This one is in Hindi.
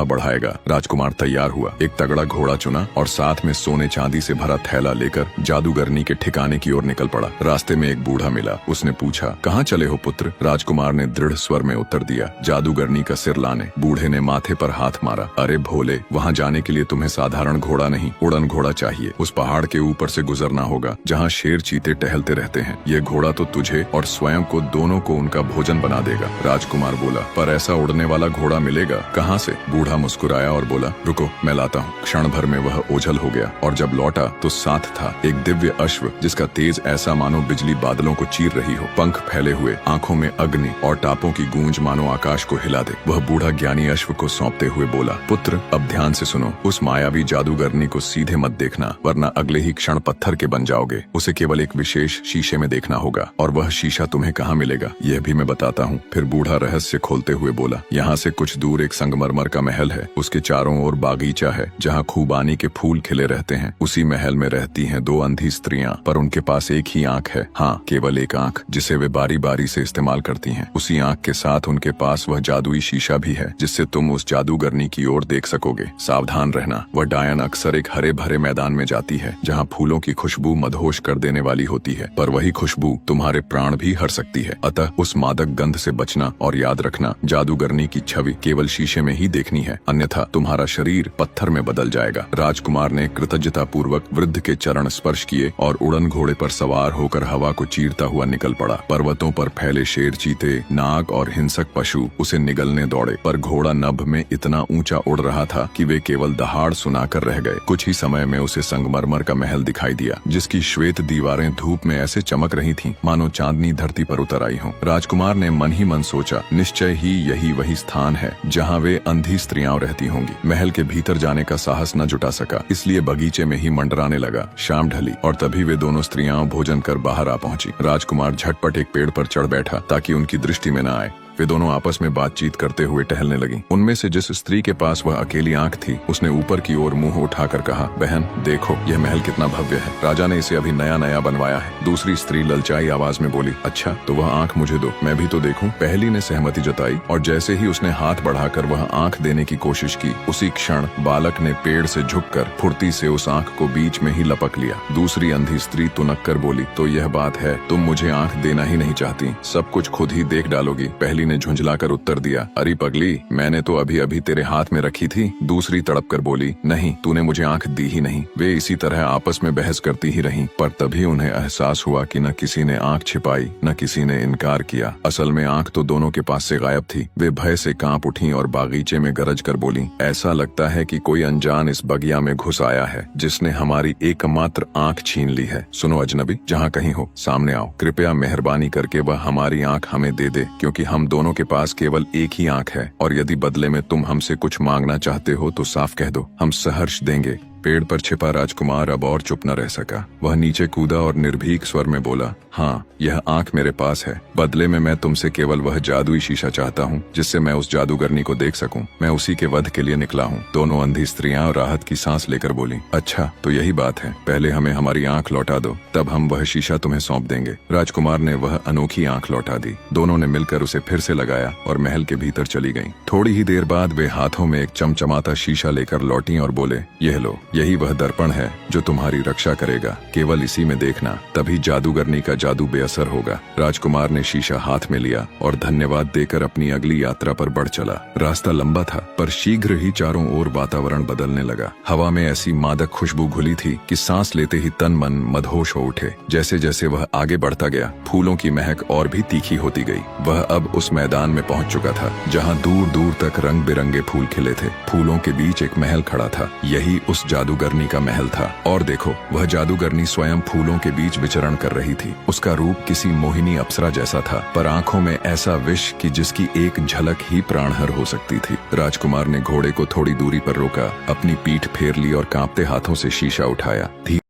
बढ़ाएगा। राजकुमार तैयार हुआ, एक तगड़ा घोड़ा चुना और साथ में सोने चांदी से भरा थैला लेकर जादूगरनी के ठिकाने की ओर निकल पड़ा। रास्ते में एक बूढ़ा मिला। उसने पूछा, कहाँ चले हो पुत्र? राजकुमार ने दृढ़ स्वर में उत्तर दिया, जादूगरनी का सिर लाने। बूढ़े ने माथे पर हाथ मारा। अरे भोले, वहाँ जाने के लिए तुम्हें साधारण घोड़ा नहीं, उड़न घोड़ा चाहिए। उस पहाड़ के ऊपर से गुजरना होगा जहाँ शेर चीते टहलते रहते हैं। ये घोड़ा तो तुझे और स्वयं को दोनों को उनका भोजन बना देगा। राजकुमार बोला, पर ऐसा उड़ने वाला घोड़ा मिलेगा कहाँ से? बूढ़ा मुस्कुराया और बोला, रुको मैं लाता हूँ। क्षण भर में वह ओझल हो गया और जब लौटा तो साथ था एक दिव्य अश्व जिसका तेज ऐसा मानो बिजली बादलों को चीर रही हो। पंख फैले हुए, आंखों में अग्नि और टापों की गूंज मानो आकाश को हिला दे। वह बूढ़ा ज्ञानी अश्व को सौंपते हुए बोला, पुत्र अब ध्यान से सुनो, उस मायावी जादूगरनी को सीधे मत देखना वरना अगले ही क्षण पत्थर के बन जाओगे। उसे केवल एक विशेष शीशे में देखना होगा और वह शीशा तुम्हें कहाँ मिलेगा यह भी मैं बताता हूँ। फिर बूढ़ा रहस्य खोलते हुए बोला, यहाँ से कुछ दूर एक संगमरमर का महल है। उसके चारों ओर बागीचा है जहाँ खूबानी के फूल खिले रहते हैं। उसी महल में रहती हैं दो अंधी स्त्रियां, पर उनके पास एक ही आंख है। हाँ, केवल एक आंख जिसे वे बारी बारी से इस्तेमाल करती हैं। उसी आंख के साथ उनके पास वह जादुई शीशा भी है जिससे तुम उस जादूगरनी की ओर देख सकोगे। सावधान रहना, वह डायन अक्सर एक हरे भरे मैदान में जाती है जहाँ फूलों की खुशबू मदहोश कर देने वाली होती है, पर वही खुशबू तुम्हारे प्राण भी हर सकती है। अतः उस मादक गंध से बचना और याद रखना, जादूगरनी की छवि केवल शीशे में ही देखनी है, अन्यथा तुम्हारा शरीर पत्थर में बदल जाएगा। राजकुमार ने कृतज्ञता पूर्वक वृद्ध के चरण स्पर्श किए और उड़न घोड़े पर सवार होकर हवा को चीरता हुआ निकल पड़ा। पर्वतों पर फैले शेर चीते, नाग और हिंसक पशु उसे निगलने दौड़े, पर घोड़ा नभ में इतना ऊंचा उड़ रहा था कि वे केवल दहाड़ सुनाकर रह गए। कुछ ही समय में उसे संगमरमर का महल दिखाई दिया जिसकी श्वेत दीवारें धूप में ऐसे चमक रही थीं मानो चांदनी धरती पर उतर आई हो। राजकुमार ने मन ही मन सोचा, निश्चय ही यही वही स्थान है जहाँ वे अंधी स्त्रियां रहती होंगी। महल के भीतर जाने का साहस न जुटा सका, इसलिए बगीचे में ही मंडराने लगा। शाम ढली और तभी वे दोनों स्त्रियां भोजन कर बाहर आ पहुंची। राजकुमार झटपट एक पेड़ पर चढ़ बैठा ताकि उनकी दृष्टि में न आए। वे दोनों आपस में बातचीत करते हुए टहलने लगी। उनमें से जिस स्त्री के पास वह अकेली आंख थी उसने ऊपर की ओर मुंह उठाकर कहा, बहन देखो यह महल कितना भव्य है, राजा ने इसे अभी नया नया बनवाया है। दूसरी स्त्री ललचाई आवाज में बोली, अच्छा तो वह आंख मुझे दो, मैं भी तो देखूं। पहली ने सहमति जताई और जैसे ही उसने हाथ बढ़ाकर वह आंख देने की कोशिश की, उसी क्षण बालक ने पेड़ से झुककर फुर्ती से उस आंख को बीच में ही लपक लिया। दूसरी अंधी स्त्री तुनक कर बोली, तो यह बात है, तुम मुझे आंख देना ही नहीं चाहती, सब कुछ खुद ही देख डालोगी। पहली ने झुंझलाकर उत्तर दिया, अरे पगली, मैंने तो अभी अभी तेरे हाथ में रखी थी। दूसरी तड़प कर बोली, नहीं तूने मुझे आंख दी ही नहीं। वे इसी तरह आपस में बहस करती ही रहीं, पर तभी उन्हें एहसास हुआ कि न किसी ने आंख छिपाई न किसी ने इनकार किया। असल में आंख तो दोनों के पास से गायब थी। वे भय से कांप उठी और बागीचे में गरज कर बोली, ऐसा लगता है कि कोई अनजान इस बगिया में घुस आया है जिसने हमारी एकमात्र आंख छीन ली है। सुनो अजनबी, जहाँ कहीं हो सामने आओ, कृपया मेहरबानी करके वह हमारी आंख हमें दे दे, क्योंकि हम दोनों के पास केवल एक ही आंख है और यदि बदले में तुम हमसे कुछ मांगना चाहते हो तो साफ कह दो, हम सहर्ष देंगे। पेड़ पर छिपा राजकुमार अब और चुप न रह सका। वह नीचे कूदा और निर्भीक स्वर में बोला, हाँ यह आंख मेरे पास है, बदले में मैं तुमसे केवल वह जादुई शीशा चाहता हूँ जिससे मैं उस जादूगरनी को देख सकूं। मैं उसी के वध के लिए निकला हूँ। दोनों अंधी स्त्रियां राहत की सांस लेकर बोली, अच्छा तो यही बात है, पहले हमें हमारी आंख लौटा दो, तब हम वह शीशा तुम्हें सौंप देंगे। राजकुमार ने वह अनोखी आंख लौटा दी। दोनों ने मिलकर उसे फिर से लगाया और महल के भीतर चली गयी। थोड़ी ही देर बाद वे हाथों में एक चमचमाता शीशा लेकर लौटी और बोले, यह लो, यही वह दर्पण है जो तुम्हारी रक्षा करेगा, केवल इसी में देखना, तभी जादूगरनी का जादू बेअसर होगा। राजकुमार ने शीशा हाथ में लिया और धन्यवाद देकर अपनी अगली यात्रा पर बढ़ चला। रास्ता लंबा था पर शीघ्र ही चारों ओर वातावरण बदलने लगा। हवा में ऐसी मादक खुशबू घुली थी कि सांस लेते ही तन मन मदहोश हो उठे। जैसे जैसे वह आगे बढ़ता गया, फूलों की महक और भी तीखी होती गई। वह अब उस मैदान में पहुंच चुका था जहां दूर दूर तक रंग बिरंगे फूल खिले थे। फूलों के बीच एक महल खड़ा था, यही उस जादूगरनी का महल था। और देखो, वह जादूगरनी स्वयं फूलों के बीच विचरण कर रही थी। उसका रूप किसी मोहिनी अप्सरा जैसा था, पर आंखों में ऐसा विष कि जिसकी एक झलक ही प्राणहर हो सकती थी। राजकुमार ने घोड़े को थोड़ी दूरी पर रोका, अपनी पीठ फेर ली और कांपते हाथों से शीशा उठाया।